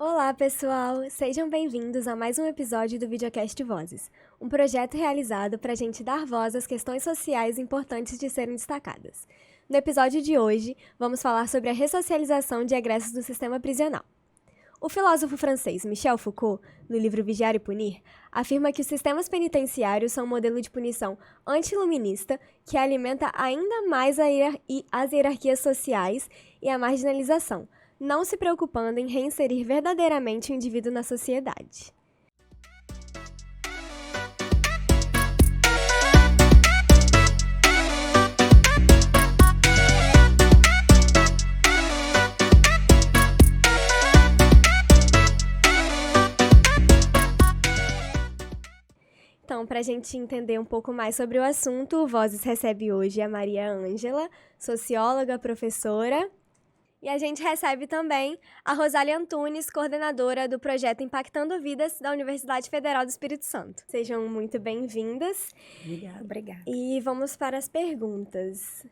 Olá, pessoal! Sejam bem-vindos a mais um episódio do Videocast Vozes, um projeto realizado para a gente dar voz às questões sociais importantes de serem destacadas. No episódio de hoje, vamos falar sobre a ressocialização de egressos do sistema prisional. O filósofo francês Michel Foucault, no livro Vigiar e Punir, afirma que os sistemas penitenciários são um modelo de punição anti-iluminista que alimenta ainda mais as hierarquias sociais e a marginalização, não se preocupando em reinserir verdadeiramente o indivíduo na sociedade. Então, para a gente entender um pouco mais sobre o assunto, o Vozes recebe hoje a Maria Ângela, socióloga, professora. E a gente recebe também a Rosália Antunes, coordenadora do projeto Impactando Vidas da Universidade Federal do Espírito Santo. Sejam muito bem-vindas. Obrigada. E vamos para as perguntas.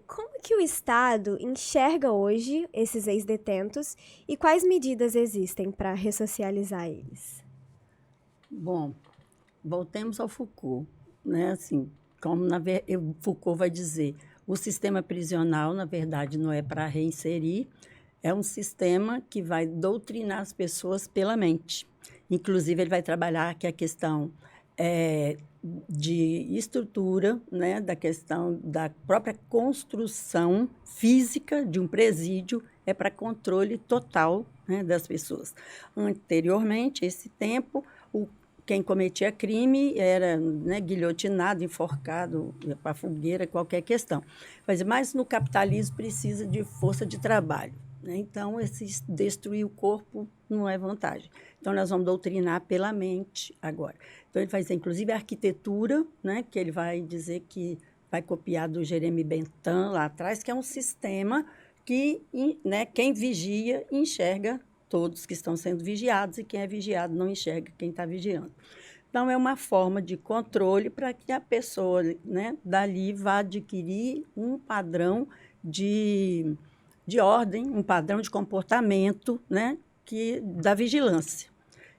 Como que o Estado enxerga hoje esses ex-detentos e quais medidas existem para ressocializar eles? Bom, voltemos ao Foucault, né? Assim, como Foucault vai dizer, o sistema prisional, na verdade, não é para reinserir, é um sistema que vai doutrinar as pessoas pela mente. Inclusive, ele vai trabalhar que a questão de estrutura, né, da questão da própria construção física de um presídio é para controle total, né, das pessoas. Anteriormente, esse tempo, quem cometia crime era, né, guilhotinado, enforcado, para a fogueira, qualquer questão. Mas no capitalismo precisa de força de trabalho, né? Então, destruir o corpo não é vantagem. Então, nós vamos doutrinar pela mente agora. Então, ele vai dizer, inclusive, a arquitetura, né, que ele vai dizer que vai copiar do Jeremy Bentham lá atrás, que é um sistema que, né, quem vigia enxerga todos que estão sendo vigiados, e quem é vigiado não enxerga quem está vigiando. Então, é uma forma de controle para que a pessoa, né, dali vá adquirir um padrão de ordem, um padrão de comportamento, né, da vigilância.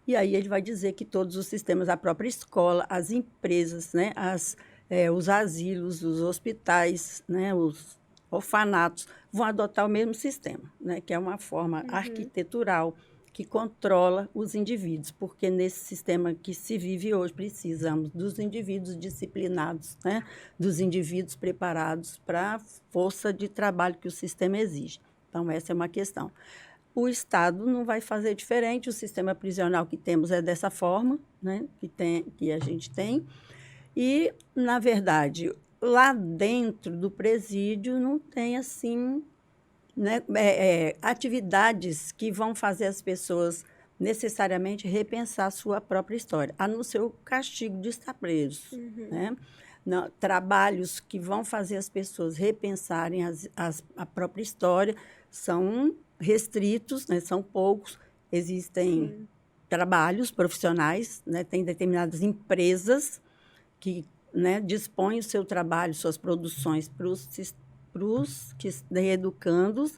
E aí ele vai dizer que todos os sistemas, a própria escola, as empresas, né, os asilos, os hospitais, né, os orfanatos, vão adotar o mesmo sistema, né, que é uma forma arquitetural que controla os indivíduos, porque nesse sistema que se vive hoje, precisamos dos indivíduos disciplinados, né, dos indivíduos preparados para a força de trabalho que o sistema exige. Então, essa é uma questão. O Estado não vai fazer diferente, o sistema prisional que temos é dessa forma, né, que a gente tem, e, na verdade, lá dentro do presídio não tem, assim, né, atividades que vão fazer as pessoas necessariamente repensar a sua própria história, a não ser o castigo de estar preso, né? Não, trabalhos que vão fazer as pessoas repensarem a própria história são restritos, né, são poucos. Existem trabalhos profissionais, né, tem determinadas empresas que, né, dispõem o seu trabalho, suas produções para os reeducandos.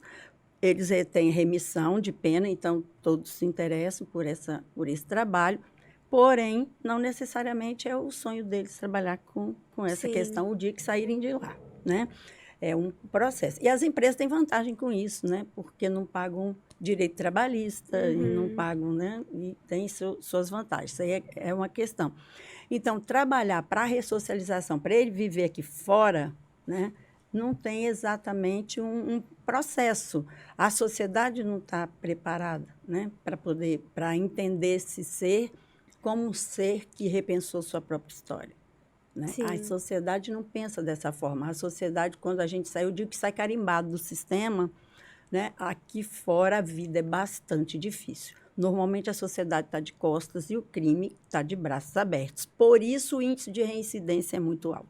Eles têm remissão de pena, então todos se interessam por esse trabalho, porém, não necessariamente é o sonho deles trabalhar com essa questão o dia que saírem de lá, né? É um processo. E as empresas têm vantagem com isso, né? Porque não pagam direito trabalhista, e não pagam, né? E tem suas vantagens. Isso aí é uma questão. Então, trabalhar para a ressocialização, para ele viver aqui fora, né, não tem exatamente um processo. A sociedade não está preparada, né, para entender esse ser como um ser que repensou sua própria história, né? A sociedade não pensa dessa forma. A sociedade, quando a gente sai, eu digo que sai carimbado do sistema, né? Aqui fora a vida é bastante difícil. Normalmente a sociedade está de costas e o crime está de braços abertos. Por isso o índice de reincidência é muito alto.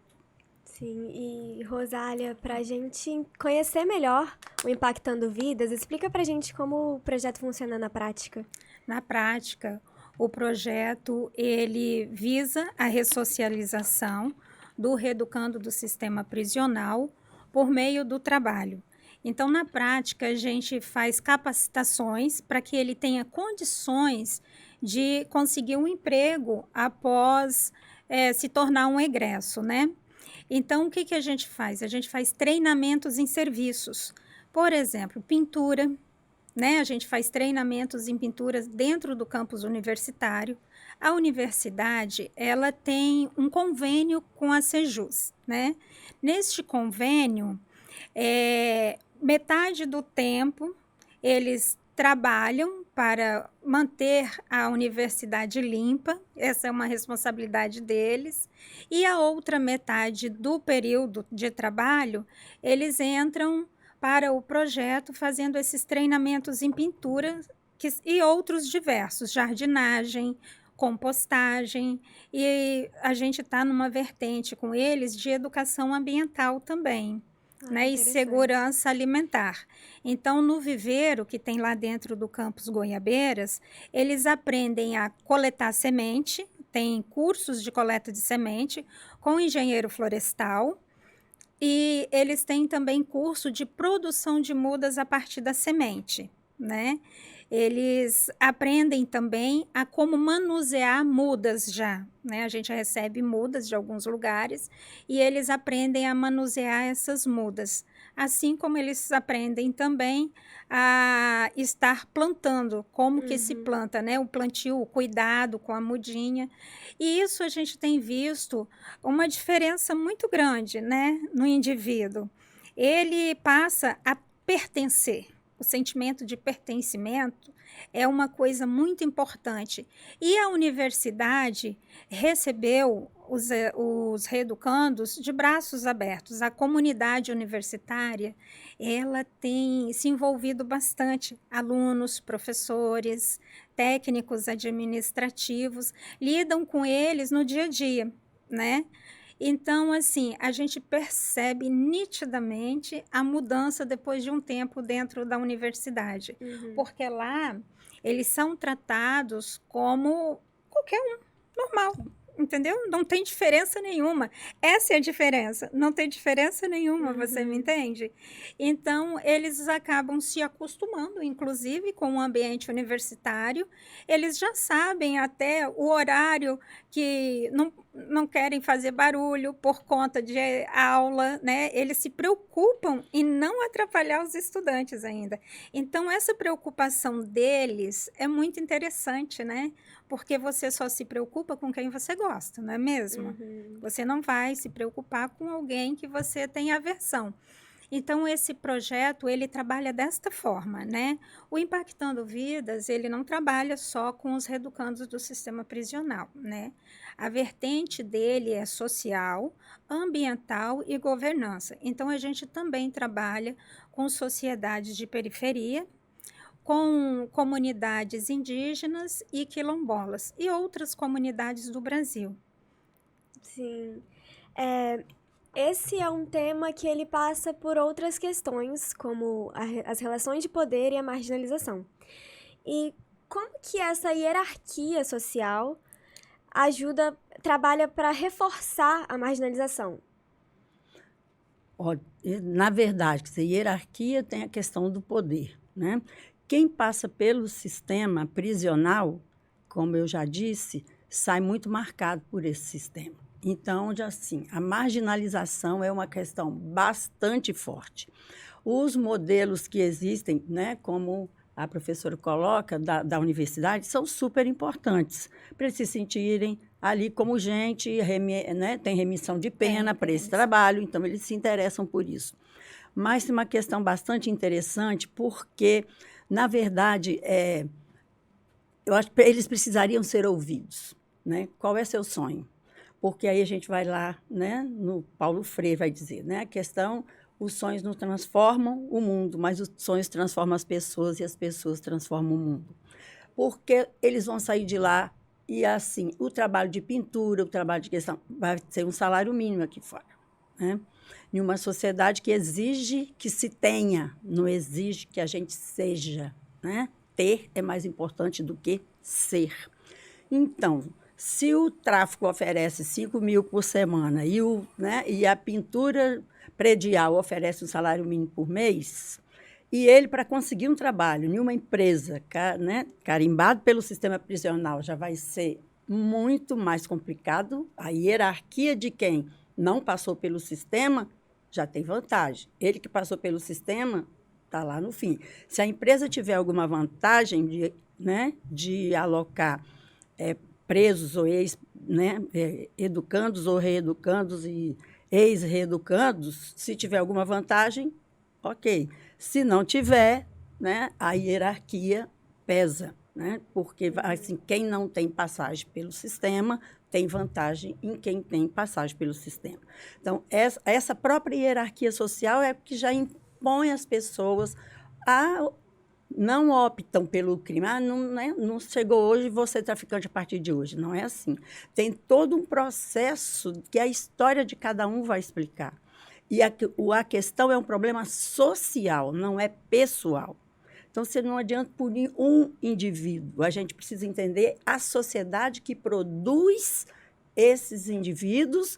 Sim, e Rosália, para a gente conhecer melhor o Impactando Vidas, explica para a gente como o projeto funciona na prática. Na prática, o projeto ele visa a ressocialização do reeducando do sistema prisional por meio do trabalho. Então, na prática, a gente faz capacitações para que ele tenha condições de conseguir um emprego após se tornar um egresso, né? Então, o que que a gente faz? A gente faz treinamentos em serviços. Por exemplo, pintura, né? A gente faz treinamentos em pinturas dentro do campus universitário. A universidade, ela tem um convênio com a Sejus, né? Neste convênio, metade do tempo eles trabalham para manter a universidade limpa, essa é uma responsabilidade deles, e a outra metade do período de trabalho, eles entram para o projeto fazendo esses treinamentos em pintura e outros diversos, jardinagem, compostagem, e a gente está numa vertente com eles de educação ambiental também. Né, e segurança alimentar. Então, no viveiro que tem lá dentro do campus Goiabeiras, eles aprendem a coletar semente, tem cursos de coleta de semente com engenheiro florestal, e eles têm também curso de produção de mudas a partir da semente, né? Eles aprendem também a como manusear mudas já, né? A gente recebe mudas de alguns lugares e eles aprendem a manusear essas mudas, assim como eles aprendem também a estar plantando, como que se planta, né? O plantio, o cuidado com a mudinha. E isso a gente tem visto uma diferença muito grande, né, no indivíduo. Ele passa a pertencer. O sentimento de pertencimento é uma coisa muito importante. E a universidade recebeu os reeducandos de braços abertos. A comunidade universitária, ela tem se envolvido bastante. Alunos, professores, técnicos administrativos, lidam com eles no dia a dia, né? Então, assim, a gente percebe nitidamente a mudança depois de um tempo dentro da universidade, porque lá eles são tratados como qualquer um, normal, entendeu? Não tem diferença nenhuma. Essa é a diferença, não tem diferença nenhuma, você me entende? Então, eles acabam se acostumando, inclusive, com o ambiente universitário, eles já sabem até o horário que não querem fazer barulho por conta de aula, né? Eles se preocupam em não atrapalhar os estudantes ainda. Então, essa preocupação deles é muito interessante, né? Porque você só se preocupa com quem você gosta, não é mesmo? Você não vai se preocupar com alguém que você tem aversão. Então, esse projeto, ele trabalha desta forma, né? O Impactando Vidas, ele não trabalha só com os reeducandos do sistema prisional, né? A vertente dele é social, ambiental e governança. Então, a gente também trabalha com sociedades de periferia, com comunidades indígenas e quilombolas e outras comunidades do Brasil. Sim. Esse é um tema que ele passa por outras questões, como as relações de poder e a marginalização. E como que essa hierarquia social trabalha para reforçar a marginalização? Na verdade, a hierarquia tem a questão do poder, né? Quem passa pelo sistema prisional, como eu já disse, sai muito marcado por esse sistema. Então, assim, a marginalização é uma questão bastante forte. Os modelos que existem, né, como a professora coloca, da universidade, são super importantes para eles se sentirem ali como gente, né, tem remissão de pena para esse trabalho, então eles se interessam por isso. Mas tem uma questão bastante interessante, porque, na verdade, eu acho que eles precisariam ser ouvidos, né? Qual é seu sonho? Porque aí a gente vai lá, né, no Paulo Freire vai dizer, né, a questão, os sonhos não transformam o mundo, mas os sonhos transformam as pessoas e as pessoas transformam o mundo. Porque eles vão sair de lá e, assim, o trabalho de pintura, o trabalho de questão, vai ser um salário mínimo aqui fora, né? Em uma sociedade que exige que se tenha, não exige que a gente seja, né? Ter é mais importante do que ser. Então, se o tráfico oferece 5 mil por semana e a pintura predial oferece um salário mínimo por mês, e ele, para conseguir um trabalho em uma empresa, né, carimbado pelo sistema prisional, já vai ser muito mais complicado. A hierarquia de quem não passou pelo sistema já tem vantagem. Ele que passou pelo sistema está lá no fim. Se a empresa tiver alguma vantagem de, né, de alocar presos ou educandos ou reeducandos e ex-reeducandos, se tiver alguma vantagem, ok. Se não tiver, né, a hierarquia pesa, né, porque assim, quem não tem passagem pelo sistema tem vantagem em quem tem passagem pelo sistema. Então, essa própria hierarquia social é que já impõe as pessoas a não optam pelo crime. Não chegou hoje, você é traficante a partir de hoje. Não é assim. Tem todo um processo que a história de cada um vai explicar. E a questão é um problema social, não é pessoal. Então, você não adianta punir um indivíduo. A gente precisa entender a sociedade que produz esses indivíduos,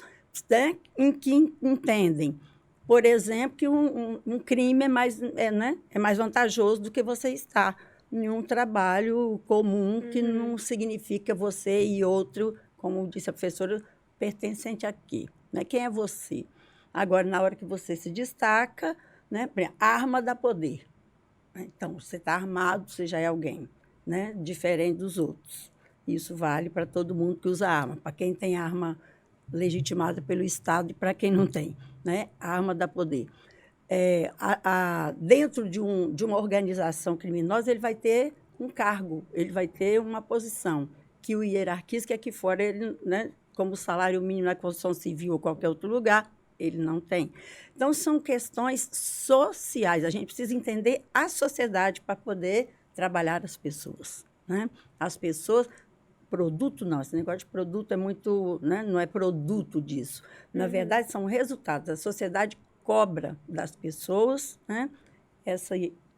né, em que entendem, por exemplo, que um crime é mais vantajoso do que você estar em um trabalho comum que não significa você e outro, como disse a professora, pertencente aqui. Né? Quem é você? Agora, na hora que você se destaca, né, arma dá poder. Então, você está armado, você já é alguém, né, diferente dos outros. Isso vale para todo mundo que usa arma, para quem tem arma legitimada pelo Estado e para quem não tem. Né? A arma dá poder. Dentro de uma organização criminosa, ele vai ter um cargo, ele vai ter uma posição que o hierarquiza, que aqui fora, ele, né, como o salário mínimo na Constituição Civil ou qualquer outro lugar, ele não tem. Então, são questões sociais. A gente precisa entender a sociedade para poder trabalhar as pessoas. Né? As pessoas... Produto não, esse negócio de produto é muito, né, não é produto disso. Na verdade, são resultados. A sociedade cobra das pessoas, né?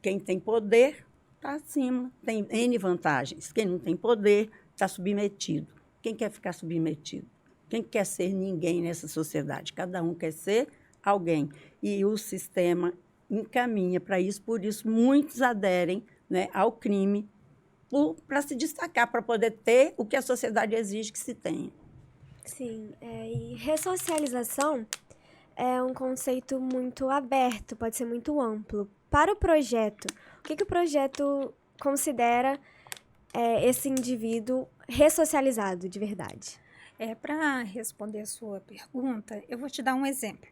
Quem tem poder está acima, tem N vantagens. Quem não tem poder está submetido. Quem quer ficar submetido? Quem quer ser ninguém nessa sociedade? Cada um quer ser alguém. E o sistema encaminha para isso, por isso muitos aderem, né, ao crime, para se destacar, para poder ter o que a sociedade exige que se tenha. Sim, e ressocialização é um conceito muito aberto, pode ser muito amplo. Para o projeto, o que o projeto considera esse indivíduo ressocializado de verdade? Para responder a sua pergunta, eu vou te dar um exemplo,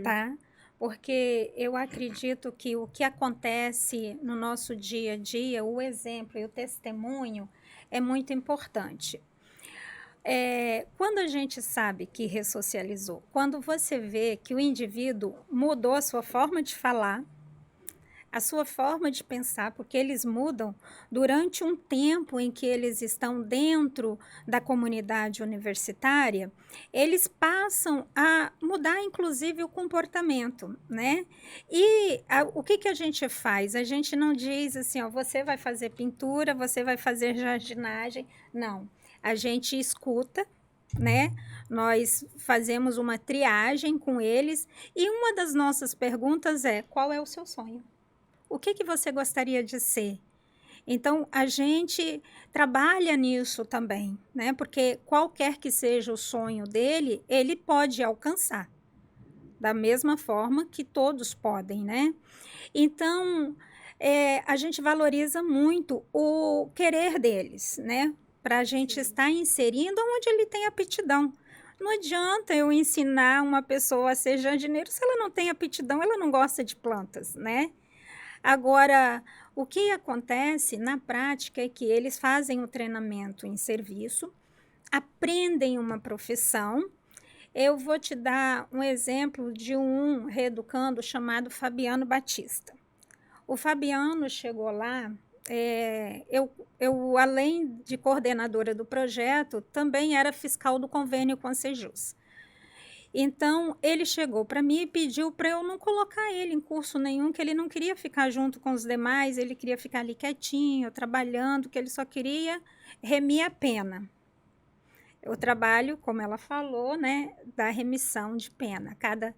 tá? Porque eu acredito que o que acontece no nosso dia a dia, o exemplo e o testemunho, é muito importante. Quando a gente sabe que ressocializou, quando você vê que o indivíduo mudou a sua forma de falar, a sua forma de pensar, porque eles mudam durante um tempo em que eles estão dentro da comunidade universitária, eles passam a mudar, inclusive, o comportamento, né? E o que a gente faz? A gente não diz assim, ó, você vai fazer pintura, você vai fazer jardinagem. Não. A gente escuta, né? Nós fazemos uma triagem com eles e uma das nossas perguntas é: qual é o seu sonho? O que você gostaria de ser? Então, a gente trabalha nisso também, né? Porque qualquer que seja o sonho dele, ele pode alcançar, da mesma forma que todos podem, né? Então, a gente valoriza muito o querer deles, né? Para a gente estar inserindo onde ele tem aptidão. Não adianta eu ensinar uma pessoa a ser jardineiro se ela não tem aptidão, ela não gosta de plantas, né? Agora, o que acontece na prática é que eles fazem o treinamento em serviço, aprendem uma profissão. Eu vou te dar um exemplo de um reeducando chamado Fabiano Batista. O Fabiano chegou lá, eu além de coordenadora do projeto, também era fiscal do convênio com a Sejus. Então, ele chegou para mim e pediu para eu não colocar ele em curso nenhum, que ele não queria ficar junto com os demais, ele queria ficar ali quietinho, trabalhando, que ele só queria remir a pena. O trabalho, como ela falou, né, da remissão de pena. Cada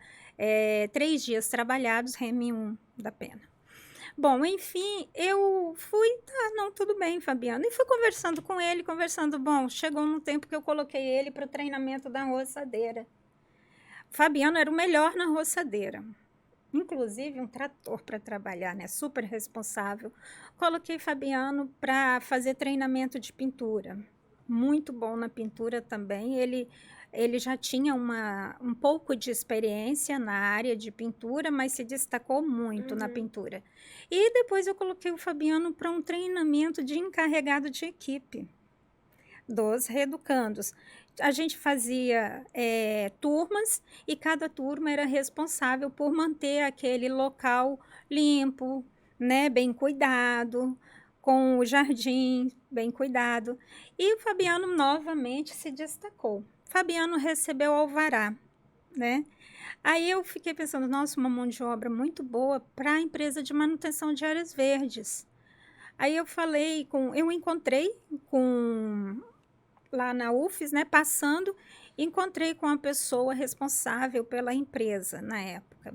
3 dias trabalhados, reme 1 da pena. Bom, enfim, eu fui, não, tudo bem, Fabiano. E fui conversando com ele, bom, chegou um tempo que eu coloquei ele para o treinamento da roçadeira. Fabiano era o melhor na roçadeira. Inclusive um trator para trabalhar, né? Super responsável. Coloquei Fabiano para fazer treinamento de pintura. Muito bom na pintura também. Ele já tinha um pouco de experiência na área de pintura, mas se destacou muito na pintura. E depois eu coloquei o Fabiano para um treinamento de encarregado de equipe dos reeducandos. A gente fazia turmas e cada turma era responsável por manter aquele local limpo, né, bem cuidado, com o jardim bem cuidado. E o Fabiano novamente se destacou. Fabiano recebeu alvará, né? Aí eu fiquei pensando, nossa, uma mão de obra muito boa para a empresa de manutenção de áreas verdes. Aí eu encontrei lá na UFES, né, passando, encontrei com a pessoa responsável pela empresa na época.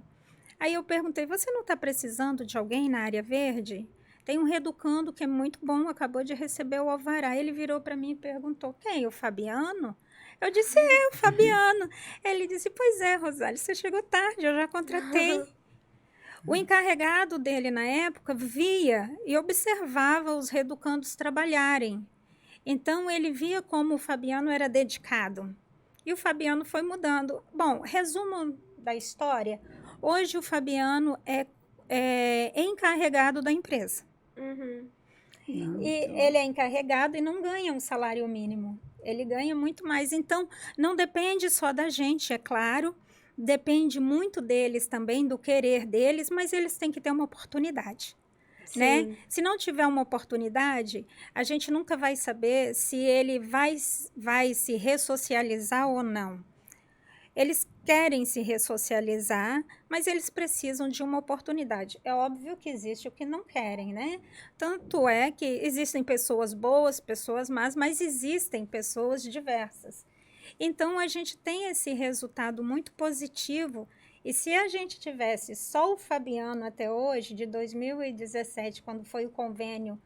Aí eu perguntei, você não está precisando de alguém na área verde? Tem um reeducando que é muito bom, acabou de receber o alvará. Ele virou para mim e perguntou, quem? O Fabiano? Eu disse, o Fabiano. Ele disse, pois é, Rosália, você chegou tarde, eu já contratei. O encarregado dele na época via e observava os reeducandos trabalharem. Então, ele via como o Fabiano era dedicado. E o Fabiano foi mudando. Bom, resumo da história. Hoje, o Fabiano é encarregado da empresa. Ele é encarregado e não ganha um salário mínimo. Ele ganha muito mais. Então, não depende só da gente, é claro. Depende muito deles também, do querer deles, mas eles têm que ter uma oportunidade. Né? Se não tiver uma oportunidade, a gente nunca vai saber se ele vai se ressocializar ou não. Eles querem se ressocializar, mas eles precisam de uma oportunidade. É óbvio que existe o que não querem, né? Tanto é que existem pessoas boas, pessoas más, mas existem pessoas diversas. Então, a gente tem esse resultado muito positivo. E se a gente tivesse só o Fabiano até hoje, de 2017, quando foi o convênio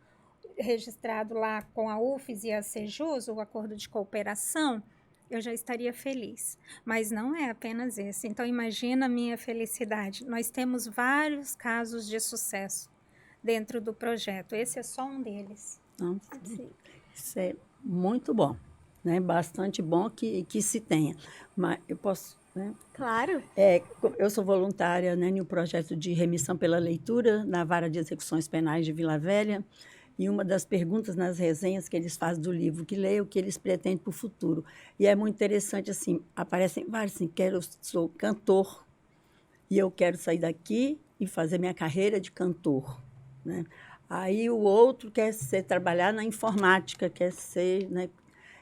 registrado lá com a UFES e a Sejus, o acordo de cooperação, eu já estaria feliz. Mas não é apenas esse. Então, imagina a minha felicidade. Nós temos vários casos de sucesso dentro do projeto. Esse é só um deles. Isso é muito bom, né? Bastante bom que se tenha. Mas eu posso... Né? Claro. Eu sou voluntária, né, no projeto de remissão pela leitura na Vara de Execuções Penais de Vila Velha, e uma das perguntas nas resenhas que eles fazem do livro que leio, o que eles pretendem para o futuro. E é muito interessante, assim, aparecem vários, assim, sou cantor, e eu quero sair daqui e fazer minha carreira de cantor, né? Aí o outro quer trabalhar na informática, quer ser... Né?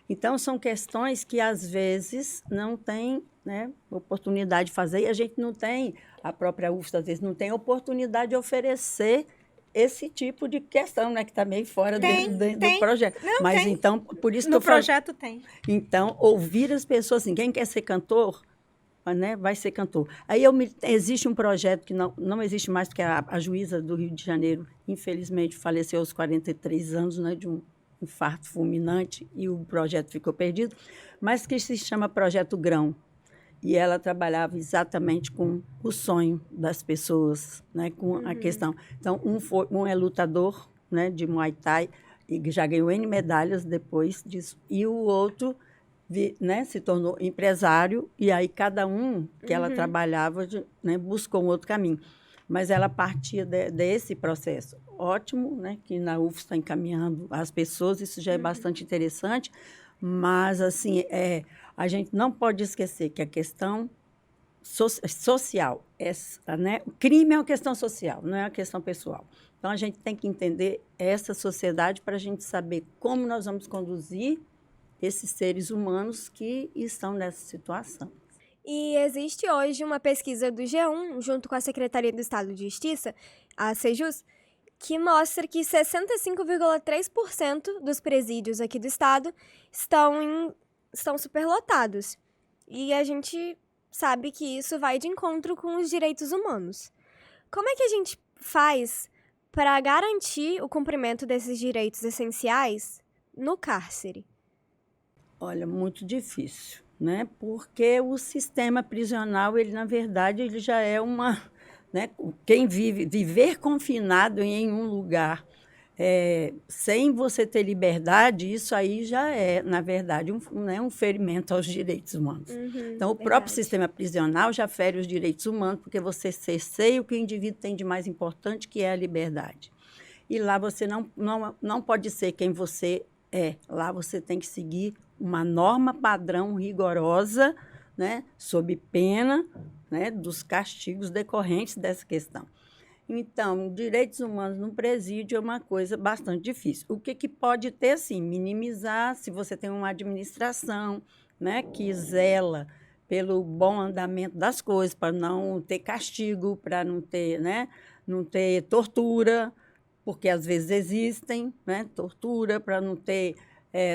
Então, são questões que, às vezes, não tem, né, oportunidade de fazer, e a gente não tem, a própria UFES, às vezes, não tem oportunidade de oferecer esse tipo de questão, né, que está meio fora do projeto. Não, mas, tem. Então, por isso que no projeto tem. Então, ouvir as pessoas, assim, quem quer ser cantor, né, vai ser cantor. Aí existe um projeto que não existe mais, porque a juíza do Rio de Janeiro, infelizmente, faleceu aos 43 anos, né, de um infarto fulminante, e o projeto ficou perdido, mas que se chama Projeto Grão. E ela trabalhava exatamente com o sonho das pessoas, né, com a questão. Então, um é lutador, né, de Muay Thai, e já ganhou N medalhas depois disso, e o outro, né, se tornou empresário, e aí cada um que ela trabalhava, né, buscou um outro caminho. Mas ela partia desse processo. Ótimo, né, que na UFES está encaminhando as pessoas, isso já é bastante interessante, mas, assim, a gente não pode esquecer que a questão social, né, o crime é uma questão social, não é uma questão pessoal. Então, a gente tem que entender essa sociedade para a gente saber como nós vamos conduzir esses seres humanos que estão nessa situação. E existe hoje uma pesquisa do G1, junto com a Secretaria do Estado de Justiça, a Sejus, que mostra que 65,3% dos presídios aqui do estado estão superlotados. E a gente sabe que isso vai de encontro com os direitos humanos. Como é que a gente faz para garantir o cumprimento desses direitos essenciais no cárcere? Olha, muito difícil, né? Porque o sistema prisional, ele na verdade, ele já é uma, né? Quem viver confinado em um lugar sem você ter liberdade, isso aí já é, na verdade, um ferimento aos direitos humanos. Então, o próprio sistema prisional já fere os direitos humanos, porque você cerceia o que o indivíduo tem de mais importante, que é a liberdade. E lá você não pode ser quem você é. Lá você tem que seguir uma norma padrão rigorosa, né, sob pena, né, dos castigos decorrentes dessa questão. Então, direitos humanos no presídio é uma coisa bastante difícil. O que pode ter, sim, minimizar, se você tem uma administração, né, que zela pelo bom andamento das coisas, para não ter castigo, para não ter, né, não ter tortura, porque às vezes existem, né, tortura, para não ter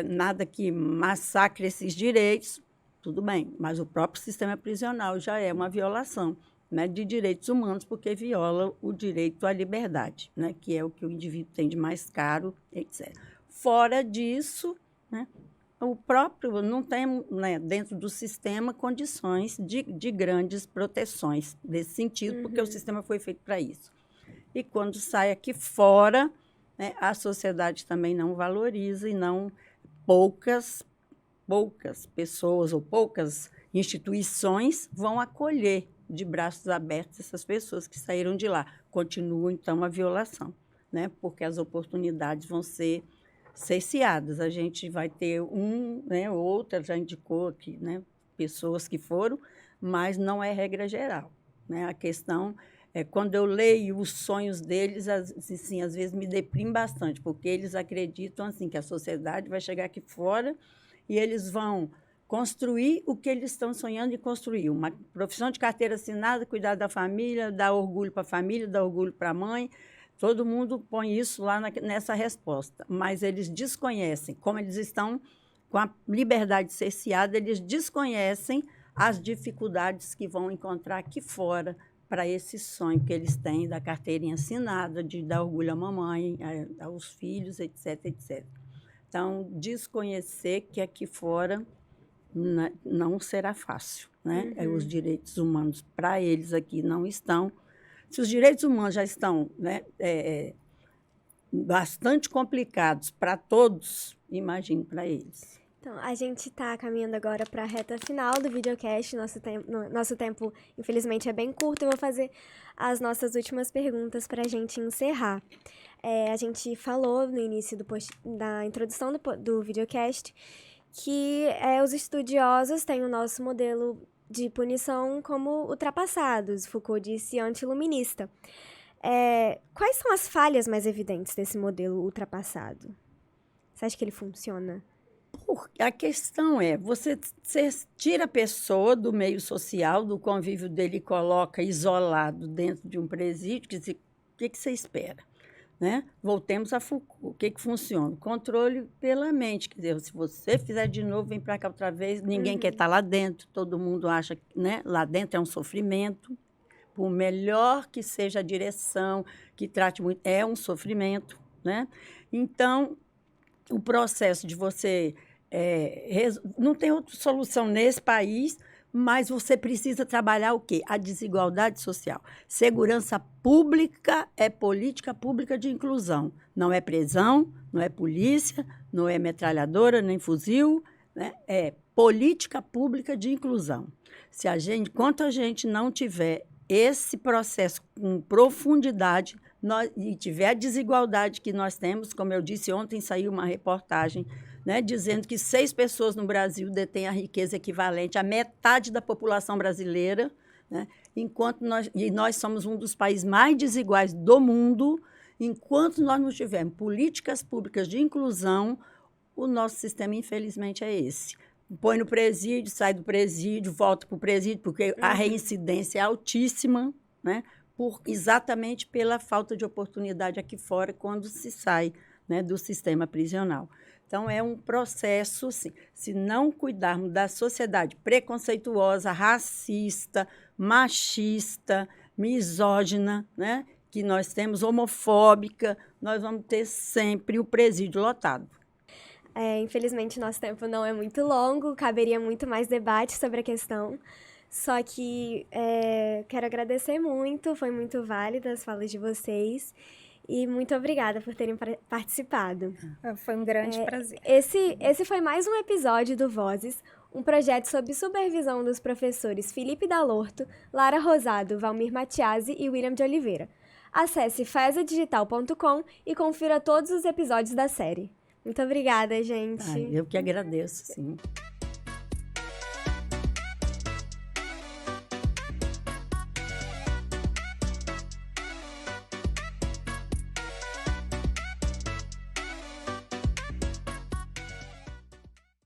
nada que massacre esses direitos, tudo bem, mas o próprio sistema prisional já é uma violação, né, de direitos humanos, porque viola o direito à liberdade, né, que é o que o indivíduo tem de mais caro, etc. Fora disso, né, o próprio não tem, né, dentro do sistema condições de grandes proteções nesse sentido, porque o sistema foi feito para isso. E quando sai aqui fora, né, a sociedade também não valoriza e não poucas pessoas ou poucas instituições vão acolher de braços abertos essas pessoas que saíram de lá. Continua, então, a violação, né? Porque as oportunidades vão ser cerceadas. A gente vai ter né, outra já indicou aqui, né, pessoas que foram, mas não é regra geral, né? A questão quando eu leio os sonhos deles, assim, às vezes me deprime bastante, porque eles acreditam assim, que a sociedade vai chegar aqui fora e eles vão construir o que eles estão sonhando em construir. Uma profissão de carteira assinada, cuidar da família, dar orgulho para a família, dar orgulho para a mãe. Todo mundo põe isso lá nessa resposta, mas eles desconhecem, como eles estão com a liberdade cerceada, eles desconhecem as dificuldades que vão encontrar aqui fora para esse sonho que eles têm da carteirinha assinada, de dar orgulho à mamãe, aos filhos, etc, etc. Então, desconhecer que aqui fora não será fácil, né? Os direitos humanos para eles aqui não estão. Se os direitos humanos já estão, né, bastante complicados para todos, imagine para eles. Então, a gente está caminhando agora para a reta final do videocast. Nosso tempo, infelizmente, é bem curto. Eu vou fazer as nossas últimas perguntas para a gente encerrar. A gente falou no início da introdução do videocast que os estudiosos têm o nosso modelo de punição como ultrapassados. Foucault disse anti-iluminista. Quais são as falhas mais evidentes desse modelo ultrapassado? Você acha que ele funciona? A questão você tira a pessoa do meio social, do convívio dele, e coloca isolado dentro de um presídio, o que você espera? Né? Voltemos a Foucault. O que funciona? Controle pela mente. Quer dizer, se você fizer de novo, vem para cá outra vez, ninguém quer estar lá dentro, todo mundo acha que, né, lá dentro é um sofrimento. Por melhor que seja a direção, que trate muito, é um sofrimento. Né? Então, o processo de você... não tem outra solução nesse país, mas você precisa trabalhar o quê? A desigualdade social. Segurança pública é política pública de inclusão. Não é prisão, não é polícia, não é metralhadora, nem fuzil, né? É política pública de inclusão. Enquanto a gente não tiver esse processo com profundidade e tiver a desigualdade que nós temos, como eu disse ontem, saiu uma reportagem, né, dizendo que 6 pessoas no Brasil detêm a riqueza equivalente à metade da população brasileira, né, nós somos um dos países mais desiguais do mundo. Enquanto nós não tivermos políticas públicas de inclusão, o nosso sistema, infelizmente, é esse. Põe no presídio, sai do presídio, volta para o presídio, porque a reincidência é altíssima, né, exatamente pela falta de oportunidade aqui fora quando se sai, né, do sistema prisional. Então, é um processo, sim. Se não cuidarmos da sociedade preconceituosa, racista, machista, misógina, né, que nós temos, homofóbica, nós vamos ter sempre o presídio lotado. Infelizmente, nosso tempo não é muito longo, caberia muito mais debate sobre a questão. Só que quero agradecer muito, foi muito válida as falas de vocês. E muito obrigada por terem participado. Foi um grande prazer. Esse foi mais um episódio do Vozes, um projeto sob supervisão dos professores Felipe Dalorto, Lara Rosado, Valmir Matiasi e William de Oliveira. Acesse fesadigital.com e confira todos os episódios da série. Muito obrigada, gente. Eu que agradeço, sim.